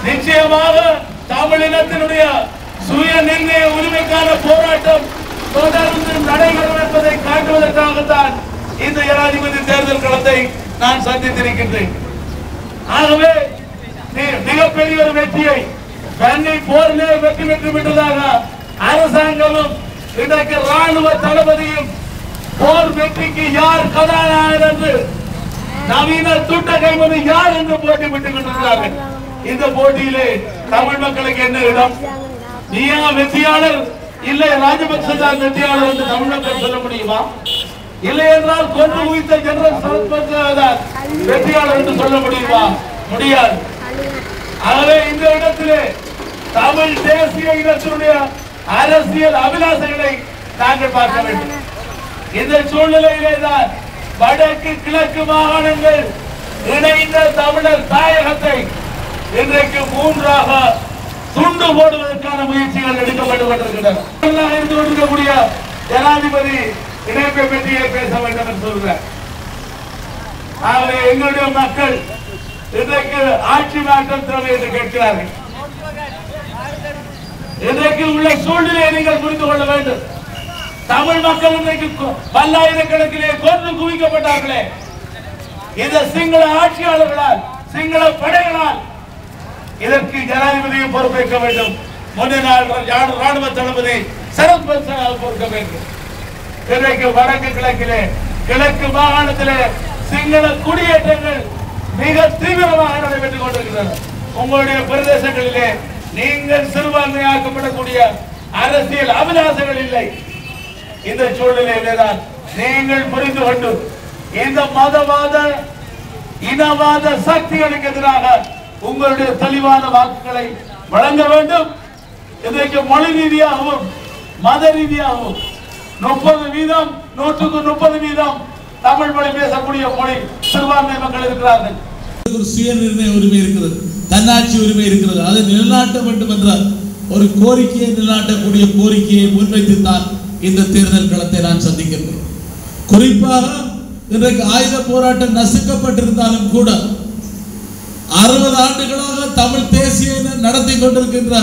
நிச்சயமாக தமிழினத்தினுடைய சுய நிர்ணய உரிமைக்கான போராட்டம் தொடர்ந்து நடைபெறும் என்பதை காட்டுவதற்காகத்தான் இந்த ஜனாதிபதி தேர்தல் களத்தை நான் சந்தித்திருக்கின்றேன். ஆகவே மிகப்பெரிய ஒரு வெற்றியை கன்னி போரிலே வெற்றி பெற்று விட்டதாக அரசாங்கமும் இன்றைக்கு ராணுவ தளபதியும் போர் வெற்றிக்கு யார் கதாநாயகர் என்று நவீன துட்ட கைமதி யார் என்று போட்டி விட்டுக் கொண்டிருக்கிறார்கள். இந்த போட்டியிலே தமிழ் மக்களுக்கு என்ன இடம்? நீயா வெற்றியாளர், இல்லை ராஜபக்ச தான் வெற்றியாளர் என்று தமிழ் மக்கள் சொல்ல முடியுமா? இல்லை என்றால் கொண்டு குவித்த ஜெனரல் சரத்தான் வெற்றியாளர் என்று சொல்ல முடியுமா? முடியாது. ஆகவே இந்த இடத்திலே தமிழ் தேசிய இனத்தினுடைய அரசியல் அபிலாசைகளை நாங்கள் பார்க்க வேண்டும். இந்த சூழ்நிலையிலே தான் வடக்கு கிழக்கு மாகாணங்கள் இணைந்த தமிழர் தாயகத்தை இன்றைக்கு மூன்றாக துண்டு போடுவதற்கான முயற்சிகள் எடுக்கப்பட்டு கொண்டிருக்கின்றன. இருந்து கொண்டிருக்கக்கூடிய ஜனாதிபதி இணைப்பை பற்றியே பேச வேண்டும் என்று சொல்கிறார். ஆகவே எங்களுடைய மக்கள் இன்றைக்கு ஆட்சி மாற்றம் தேவை என்று கேட்கிறார்கள். இன்றைக்கு உள்ள சூழ்நிலையை நீங்கள் புரிந்து கொள்ள வேண்டும். தமிழ் மக்கள் இன்றைக்கு பல்லாயிரக்கணக்கிலே கொன்று குவிக்கப்பட்டார்களே, இந்த சிங்கள ஆட்சியாளர்களால், சிங்கள படைகளால். இதற்கு ஜனாதிபதியை பொறுப்பேற்க வேண்டும். முன்னாள் ராணுவ தளபதி சரத் பொறுக்க வேண்டும். இன்றைக்கு வடக்கு கிழக்கிலே, கிழக்கு மாகாணத்திலே சிங்கள குடியேற்றங்கள் மிக தீவிரமாக நடைபெற்றுக் கொண்டிருக்கின்றன. உங்களுடைய பிரதேசங்களிலே நீங்கள் சிறுபான்மையாக்கப்படக்கூடிய அரசியல் அபிலாசங்கள் இல்லை. இந்த சூழ்நிலையில்தான் நீங்கள் புரிந்து கொண்டு இந்த மதவாத இனவாத சக்திகளுக்கு எதிராக உங்களுடைய தெளிவான வாக்குகளை வழங்க வேண்டும். இன்றைக்கு மொழி ரீதியாகவும் மத ரீதியாகவும் 30% 130% தமிழ் மொழி பேசக்கூடிய மொழி சிறுபான்மை மக்கள் இருக்கிறார்கள். ஒரு சுய நிர்ணய உரிமை இருக்கிறது, தன்னாட்சி உரிமை இருக்கிறது. அதை நிலைநாட்ட வேண்டும் என்ற ஒரு கோரிக்கையை நிலைநாட்டக்கூடிய கோரிக்கையை முன்வைத்துத்தான் இந்த தேர்தல் களத்தை நான் சந்திக்கின்றேன். குறிப்பாக இன்றைக்கு ஆயுத போராட்டம் நசுக்கப்பட்டிருந்தாலும் கூட 60 ஆண்டுகளாக தமிழ் தேசிய நடத்தி கொண்டிருக்கின்ற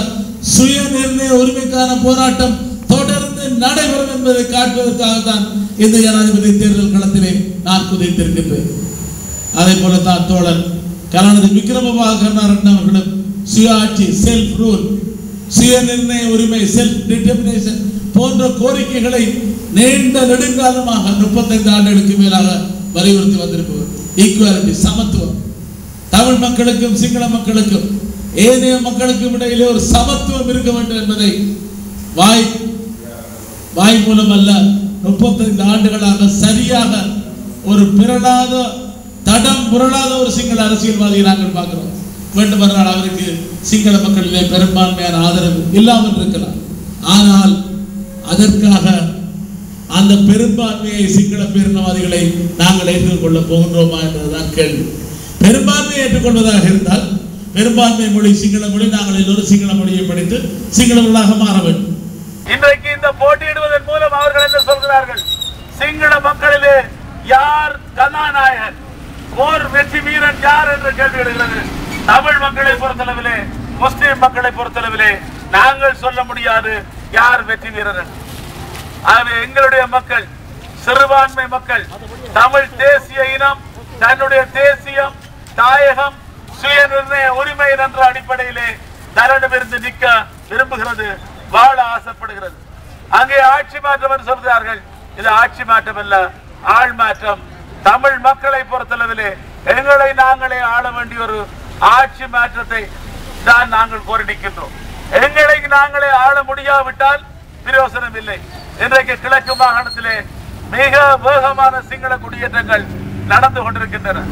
சுய நிர்ணய உரிமைக்கான போராட்டம் தொடர்ந்து நடைபெறும் என்பதை காட்டுவதற்காகத்தான் இந்த ஜனாதிபதி தேர்தல் களத்திலே நான் குதித்திருக்கின்றேன். அதே போலத்தான் தோழர் கலாநிதி விக்ரமபாகரன் அவர்களும் சுயாட்சி, செல்ஃப் ரூல், சுய நிர்ணய உரிமை, செல்ஃப் டிட்டர்மினேஷன் போன்ற கோரிக்கைகளை நீண்ட நெடுங்காலமாக 35 ஆண்டுகளுக்கு மேலாக வலியுறுத்தி வந்திருப்பவர். ஈக்குவாலிட்டி, சமத்துவம், தமிழ் மக்களுக்கும் சிங்கள மக்களுக்கும் ஏனைய மக்களுக்கும் இடையிலே ஒரு சமத்துவம் இருக்க வேண்டும் என்பதை வாய் மூலம் அல்ல 35 ஆண்டுகளாக சரியாக ஒரு பிறளாத தடம் புரளாத ஒரு சிங்கள அரசியல்வாதியை நாங்கள் பார்க்கிறோம். வேண்டுமென்றால் அவருக்கு சிங்கள மக்களிலே பெரும்பான்மையான ஆதரவு இல்லாமல் இருக்கலாம். ஆனால் அதற்காக அந்த பெரும்பான்மையை சிங்கள பேரினவாதிகளை நாங்கள் ஏற்றுக்கொள்ள போகின்றோமா என்பதுதான் கேள்வி. பெரும்பான்மையை ஏற்றுக்கொள்வதாக இருந்தால் பெரும்பான்மை மொழி சிங்கள மொழி, நாங்கள் எல்லோரும் சிங்கள மொழியை படித்து சிங்களவர்களாக மாற வேண்டும். இன்றைக்கு இந்த போட்டியிடுவதன் மூலம் அவர்கள் என்ன சொல்கிறார்கள்? சிங்கள மக்களிலே யார் கதாநாயகன், போர் வெற்றி வீரன் யார் என்ற கேள்வி எழுகிறது. தமிழ் மக்களை பொறுத்தளவிலே, முஸ்லிம் மக்களை பொறுத்தளவிலே நாங்கள் சொல்ல முடியாது யார் வெற்றி வீரர். ஆகவே எங்களுடைய மக்கள், சிறுபான்மை மக்கள், தமிழ் தேசிய இனம் தன்னுடைய தேசியம், தாயகம், சுய நிர்ணய உரிமை என்ற அடிப்படையிலே தன்னிடமிருந்து நிற்க விரும்புகிறது, வாழ ஆசைப்படுகிறது. அங்கே ஆட்சி மாற்றம் என்று சொல்கிறார்கள். இது ஆட்சி மாற்றம் அல்ல, ஆள் மாற்றம். தமிழ் மக்களை பொறுத்தளவிலே எங்களை நாங்களே ஆள வேண்டிய ஒரு ஆட்சி மாற்றத்தை தான் நாங்கள் கோரி நிற்கின்றோம். எங்களை நாங்களே ஆள முடியாவிட்டால் பிரயோசனம் இல்லை. இன்றைக்கு கிழக்கு மாகாணத்திலே மிக வேகமான சிங்கள குடியேற்றங்கள் நடந்து கொண்டிருக்கின்றன.